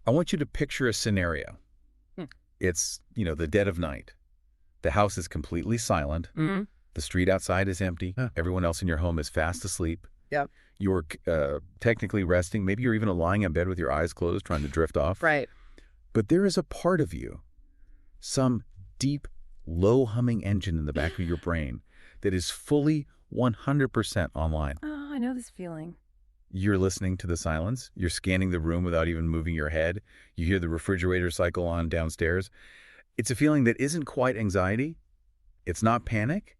I want you to picture a scenario. It's, the dead of night. The house is completely silent. Mm-hmm. The street outside is empty. Everyone else in your home is fast asleep. Yep. You're technically resting. Maybe you're even lying in bed with your eyes closed, trying to drift off. Right. But there is a part of you, some deep, low-humming engine in the back of your brain that is fully 100% online. Oh, I know this feeling. You're listening to the silence. You're scanning the room without even moving your head. You hear the refrigerator cycle on downstairs. It's a feeling that isn't quite anxiety. It's not panic,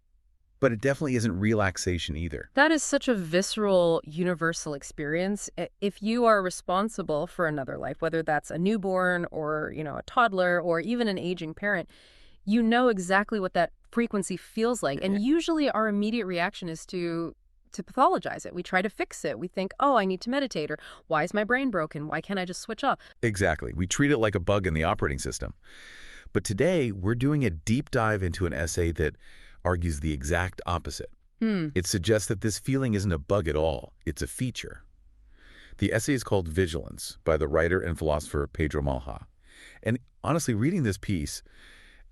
but it definitely isn't relaxation either. That is such a visceral, universal experience. If you are responsible for another life, whether that's a newborn or, a toddler or even an aging parent, you know exactly what that frequency feels like. And usually our immediate reaction is to pathologize it. We try to fix it. We think, oh, I need to meditate, or why is my brain broken? Why can't I just switch off? Exactly. We treat it like a bug in the operating system. But today, we're doing a deep dive into an essay that argues the exact opposite. It suggests that this feeling isn't a bug at all. It's a feature. The essay is called Vigilance by the writer and philosopher Pedro Malha. And honestly, reading this piece,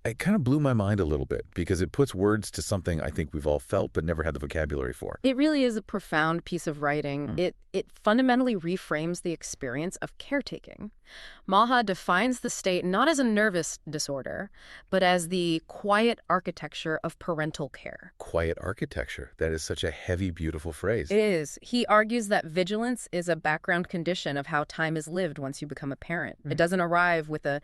it kind of blew my mind a little bit because it puts words to something I think we've all felt but never had the vocabulary for. It really is a profound piece of writing. It fundamentally reframes the experience of caretaking. Malha defines the state not as a nervous disorder, but as the quiet architecture of parental care. Quiet architecture. That is such a heavy, beautiful phrase. It is. He argues that vigilance is a background condition of how time is lived once you become a parent. It doesn't arrive with a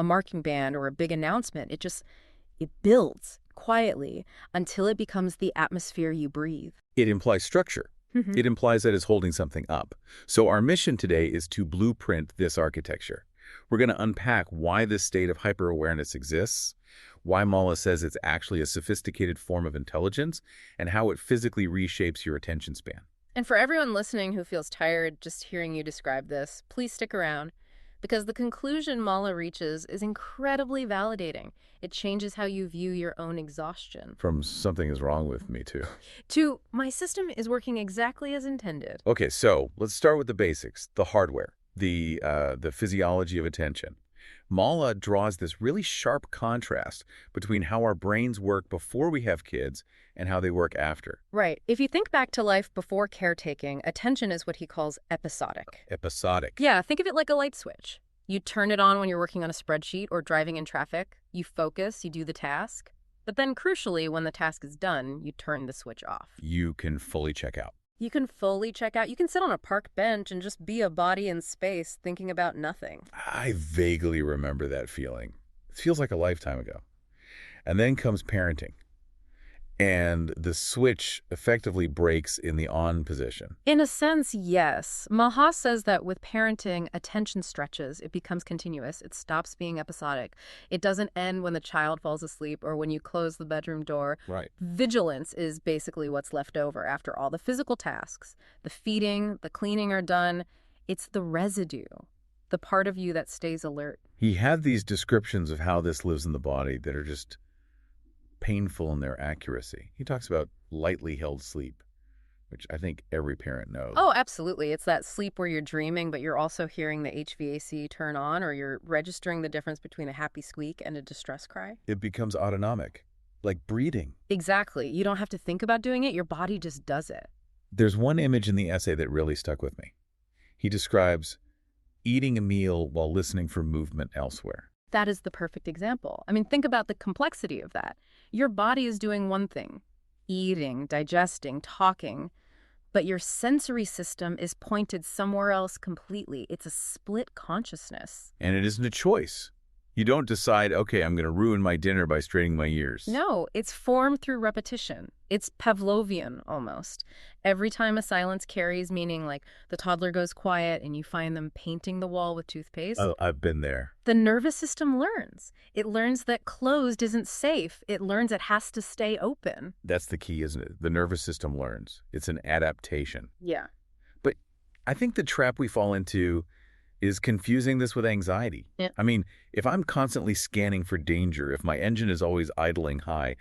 marching band or a big announcement. It builds quietly until it becomes the atmosphere you breathe. It implies structure. It implies that it's holding something up. So our mission today is to blueprint this architecture. We're going to unpack why this state of hyper-awareness exists, why Malha says it's actually a sophisticated form of intelligence, and how it physically reshapes your attention span. And for everyone listening who feels tired just hearing you describe this, please stick around, because the conclusion Malha reaches is incredibly validating. It changes how you view your own exhaustion. From something is wrong with me, to my system is working exactly as intended. Okay, so let's start with the basics, the hardware, the physiology of attention. Malha draws this really sharp contrast between how our brains work before we have kids and how they work after. Right. If you think back to life before caretaking, attention is what he calls episodic. Episodic. Yeah, think of it like a light switch. You turn it on when you're working on a spreadsheet or driving in traffic. You focus, you do the task. But then crucially, when the task is done, you turn the switch off. You can fully check out. You can fully check out. You can sit on a park bench and just be a body in space thinking about nothing. I vaguely remember that feeling. It feels like a lifetime ago. And then comes parenting. And the switch effectively breaks in the on position. In a sense, yes. Malha says that with parenting, attention stretches. It becomes continuous. It stops being episodic. It doesn't end when the child falls asleep or when you close the bedroom door. Right. Vigilance is basically what's left over after all the physical tasks. The feeding, the cleaning are done. It's the residue, the part of you that stays alert. He had these descriptions of how this lives in the body that are just painful in their accuracy. He talks about lightly held sleep, which I think every parent knows. Oh, absolutely. It's that sleep where you're dreaming, but you're also hearing the HVAC turn on, or you're registering the difference between a happy squeak and a distress cry. It becomes autonomic, like breathing. Exactly. You don't have to think about doing it. Your body just does it. There's one image in the essay that really stuck with me. He describes eating a meal while listening for movement elsewhere. That is the perfect example. I mean, think about the complexity of that. Your body is doing one thing, eating, digesting, talking, but your sensory system is pointed somewhere else completely. It's a split consciousness. And it isn't a choice. You don't decide, okay, I'm going to ruin my dinner by straining my ears. No, it's formed through repetition. It's Pavlovian almost. Every time a silence carries, meaning like the toddler goes quiet and you find them painting the wall with toothpaste. Oh, I've been there. The nervous system learns. It learns that closed isn't safe. It learns it has to stay open. That's the key, isn't it? The nervous system learns. It's an adaptation. Yeah. But I think the trap we fall into is confusing this with anxiety. Yeah. I mean, if I'm constantly scanning for danger, if my engine is always idling high,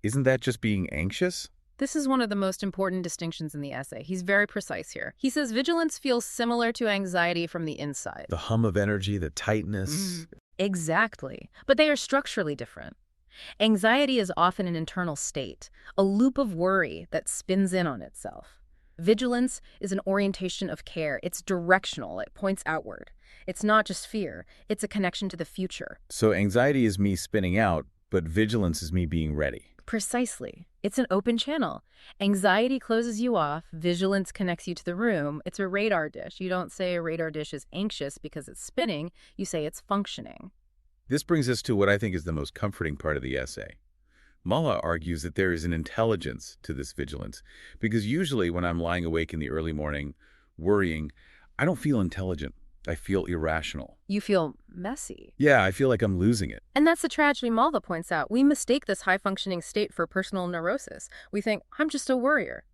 isn't that just being anxious? This is one of the most important distinctions in the essay. He's very precise here. He says vigilance feels similar to anxiety from the inside. The hum of energy, the tightness. Exactly. But they are structurally different. Anxiety is often an internal state, a loop of worry that spins in on itself. Vigilance is an orientation of care. It's directional. It points outward. It's not just fear. It's a connection to the future. So anxiety is me spinning out, but vigilance is me being ready. Precisely. It's an open channel. Anxiety closes you off. Vigilance connects you to the room. It's a radar dish. You don't say a radar dish is anxious because it's spinning. You say it's functioning. This brings us to what I think is the most comforting part of the essay. Mala argues that there is an intelligence to this vigilance, because usually when I'm lying awake in the early morning, worrying, I don't feel intelligent. I feel irrational. You feel messy. Yeah, I feel like I'm losing it. And that's the tragedy Malva points out. We mistake this high-functioning state for personal neurosis. We think, I'm just a worrier.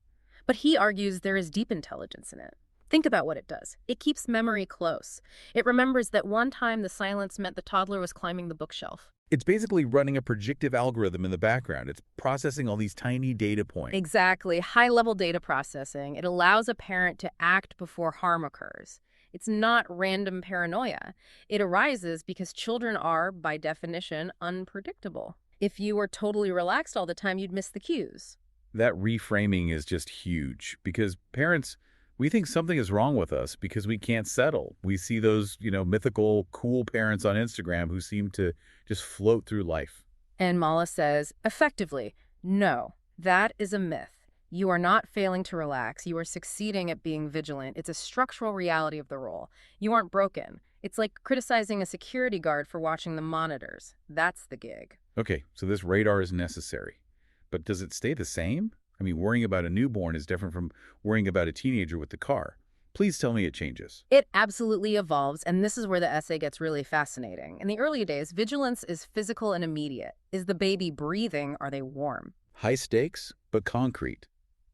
But he argues there is deep intelligence in it. Think about what it does. It keeps memory close. It remembers that one time the silence meant the toddler was climbing the bookshelf. It's basically running a predictive algorithm in the background. It's processing all these tiny data points. Exactly. High-level data processing. It allows a parent to act before harm occurs. It's not random paranoia. It arises because children are, by definition, unpredictable. If you were totally relaxed all the time, you'd miss the cues. That reframing is just huge because parents, we think something is wrong with us because we can't settle. We see those, mythical, cool parents on Instagram who seem to just float through life. And Mala says, effectively, no, that is a myth. You are not failing to relax. You are succeeding at being vigilant. It's a structural reality of the role. You aren't broken. It's like criticizing a security guard for watching the monitors. That's the gig. Okay, so this radar is necessary. But does it stay the same? I mean, worrying about a newborn is different from worrying about a teenager with the car. Please tell me it changes. It absolutely evolves, and this is where the essay gets really fascinating. In the early days, vigilance is physical and immediate. Is the baby breathing? Are they warm? High stakes, but concrete.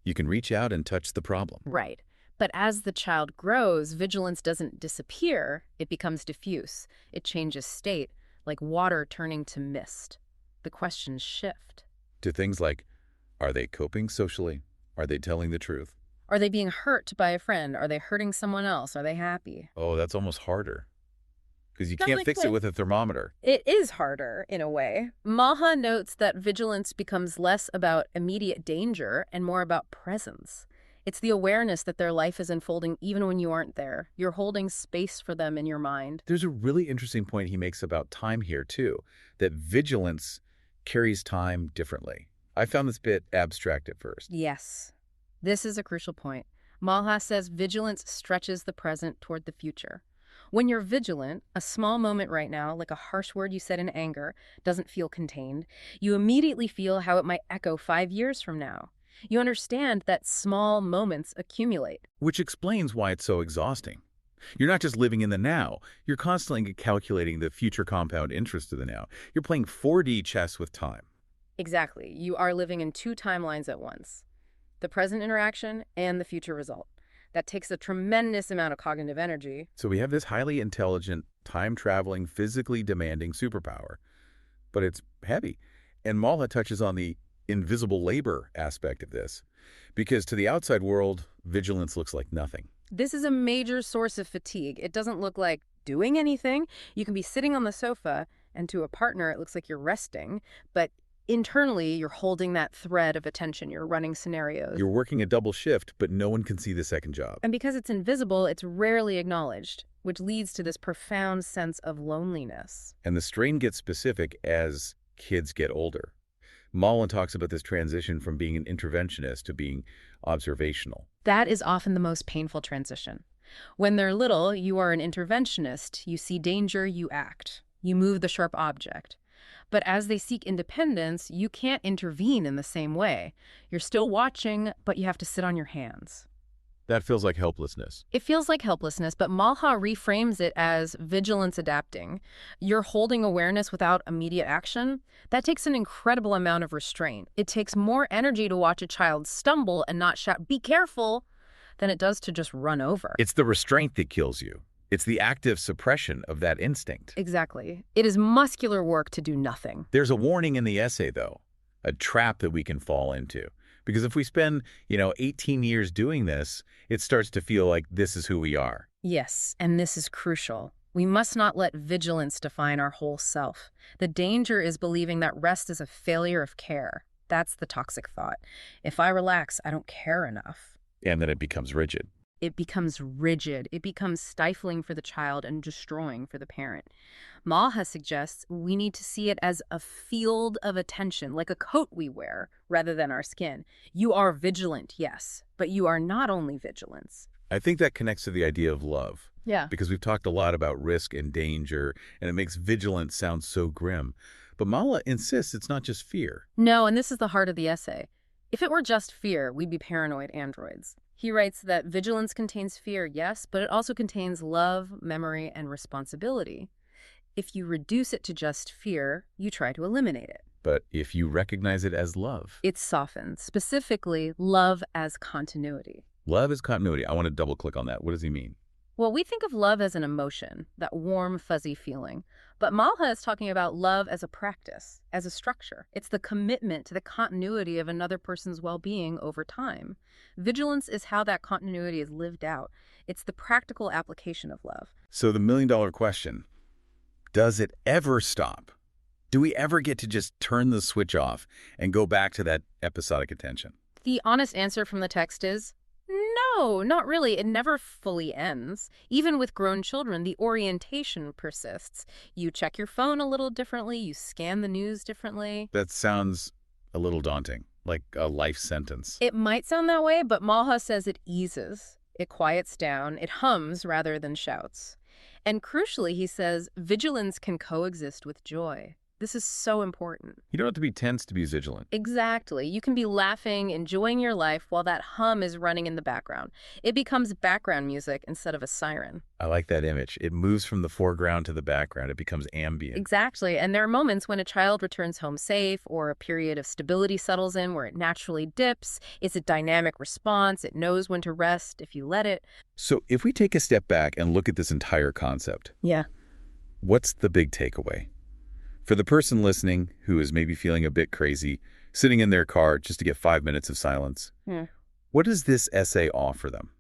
You can reach out and touch the problem. Right. But as the child grows, vigilance doesn't disappear. It becomes diffuse. It changes state, like water turning to mist. The questions shift. To things like, are they coping socially? Are they telling the truth? Are they being hurt by a friend? Are they hurting someone else? Are they happy? Oh, that's almost harder. Because you can't fix it with a thermometer. It is harder, in a way. Maha notes that vigilance becomes less about immediate danger and more about presence. It's the awareness that their life is unfolding even when you aren't there. You're holding space for them in your mind. There's a really interesting point he makes about time here, too, that vigilance carries time differently. I found this bit abstract at first. Yes. This is a crucial point. Malha says vigilance stretches the present toward the future. When you're vigilant, a small moment right now, like a harsh word you said in anger, doesn't feel contained. You immediately feel how it might echo 5 years from now. You understand that small moments accumulate. Which explains why it's so exhausting. You're not just living in the now. You're constantly calculating the future compound interest of the now. You're playing 4D chess with time. Exactly. You are living in 2 timelines at once. The present interaction and the future result. That takes a tremendous amount of cognitive energy. So we have this highly intelligent, time-traveling, physically demanding superpower. But it's heavy. And Malha touches on the invisible labor aspect of this. Because to the outside world, vigilance looks like nothing. This is a major source of fatigue. It doesn't look like doing anything. You can be sitting on the sofa, and to a partner, it looks like you're resting. But internally, you're holding that thread of attention. You're running scenarios. You're working a double shift, but no one can see the second job. And because it's invisible, it's rarely acknowledged, which leads to this profound sense of loneliness. And the strain gets specific as kids get older. Malin talks about this transition from being an interventionist to being observational. That is often the most painful transition. When they're little, you are an interventionist. You see danger, you act. You move the sharp object. But as they seek independence, you can't intervene in the same way. You're still watching, but you have to sit on your hands. That feels like helplessness. It feels like helplessness, but Malha reframes it as vigilance adapting. You're holding awareness without immediate action. That takes an incredible amount of restraint. It takes more energy to watch a child stumble and not shout, "Be careful," than it does to just run over. It's the restraint that kills you. It's the active suppression of that instinct. Exactly. It is muscular work to do nothing. There's a warning in the essay, though, a trap that we can fall into. Because if we spend, 18 years doing this, it starts to feel like this is who we are. Yes, and this is crucial. We must not let vigilance define our whole self. The danger is believing that rest is a failure of care. That's the toxic thought. If I relax, I don't care enough. And then it becomes rigid. It becomes rigid. It becomes stifling for the child and destroying for the parent. Malha suggests we need to see it as a field of attention, like a coat we wear, rather than our skin. You are vigilant, yes, but you are not only vigilance. I think that connects to the idea of love. Yeah. Because we've talked a lot about risk and danger, and it makes vigilance sound so grim. But Mala insists it's not just fear. No, and this is the heart of the essay. If it were just fear, we'd be paranoid androids. He writes that vigilance contains fear, yes, but it also contains love, memory, and responsibility. If you reduce it to just fear, you try to eliminate it. But if you recognize it as love, It softens, specifically love as continuity. love is continuity. I want to double click on that. What does he mean? Well, we think of love as an emotion, that warm, fuzzy feeling. But Malha is talking about love as a practice, as a structure. It's the commitment to the continuity of another person's well-being over time. Vigilance is how that continuity is lived out. It's the practical application of love. So the million-dollar question, does it ever stop? Do we ever get to just turn the switch off and go back to that episodic attention? The honest answer from the text is no, not really. It never fully ends. Even with grown children, the orientation persists. You check your phone a little differently. You scan the news differently. That sounds a little daunting, like a life sentence. It might sound that way, but Malha says it eases. It quiets down. It hums rather than shouts. And crucially, he says, vigilance can coexist with joy. This is so important. You don't have to be tense to be vigilant. Exactly. You can be laughing, enjoying your life while that hum is running in the background. It becomes background music instead of a siren. I like that image. It moves from the foreground to the background. It becomes ambient. Exactly. And there are moments when a child returns home safe or a period of stability settles in where it naturally dips. It's a dynamic response. It knows when to rest if you let it. So if we take a step back and look at this entire concept, Yeah. what's the big takeaway? For the person listening who is maybe feeling a bit crazy, sitting in their car just to get 5 minutes of silence, what does this essay offer them?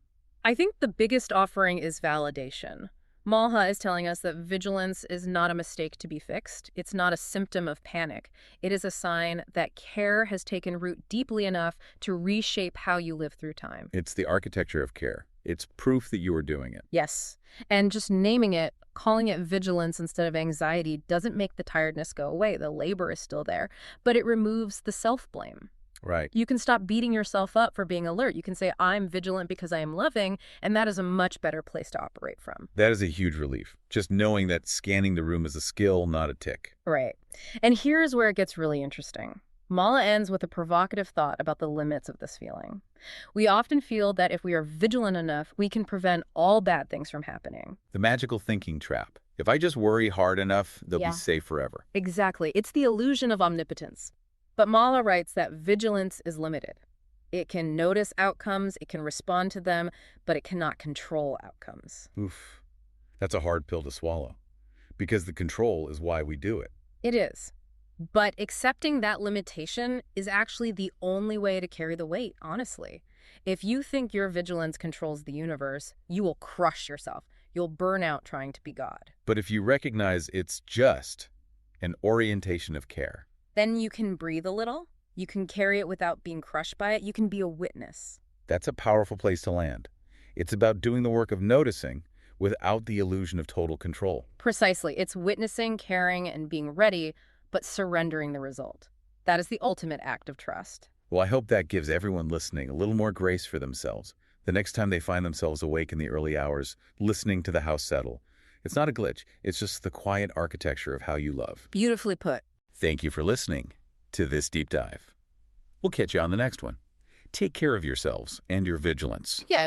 I think the biggest offering is validation. Malha is telling us that vigilance is not a mistake to be fixed. It's not a symptom of panic. It is a sign that care has taken root deeply enough to reshape how you live through time. It's the architecture of care. It's proof that you are doing it. Yes. And just naming it, calling it vigilance instead of anxiety doesn't make the tiredness go away. The labor is still there, but it removes the self-blame. Right. You can stop beating yourself up for being alert. You can say, I'm vigilant because I am loving, and that is a much better place to operate from. That is a huge relief. Just knowing that scanning the room is a skill, not a tick. Right. And here's where it gets really interesting. Mala ends with a provocative thought about the limits of this feeling. We often feel that if we are vigilant enough, we can prevent all bad things from happening. The magical thinking trap. If I just worry hard enough, they'll Yeah. be safe forever. Exactly. It's the illusion of omnipotence. But Mala writes that vigilance is limited. It can notice outcomes, it can respond to them, but it cannot control outcomes. Oof. That's a hard pill to swallow. Because the control is why we do it. It is. But accepting that limitation is actually the only way to carry the weight, honestly. If you think your vigilance controls the universe, you will crush yourself. You'll burn out trying to be God. But if you recognize it's just an orientation of care, Then you can breathe a little. You can carry it without being crushed by it. You can be a witness. that's a powerful place to land. It's about doing the work of noticing without the illusion of total control. Precisely. It's witnessing, caring, and being ready, but surrendering the result. That is the ultimate act of trust. Well, I hope that gives everyone listening a little more grace for themselves the next time they find themselves awake in the early hours, listening to the house settle. It's not a glitch. It's just the quiet architecture of how you love. Beautifully put. Thank you for listening to this deep dive. We'll catch you on the next one. Take care of yourselves and your vigilance. Yeah.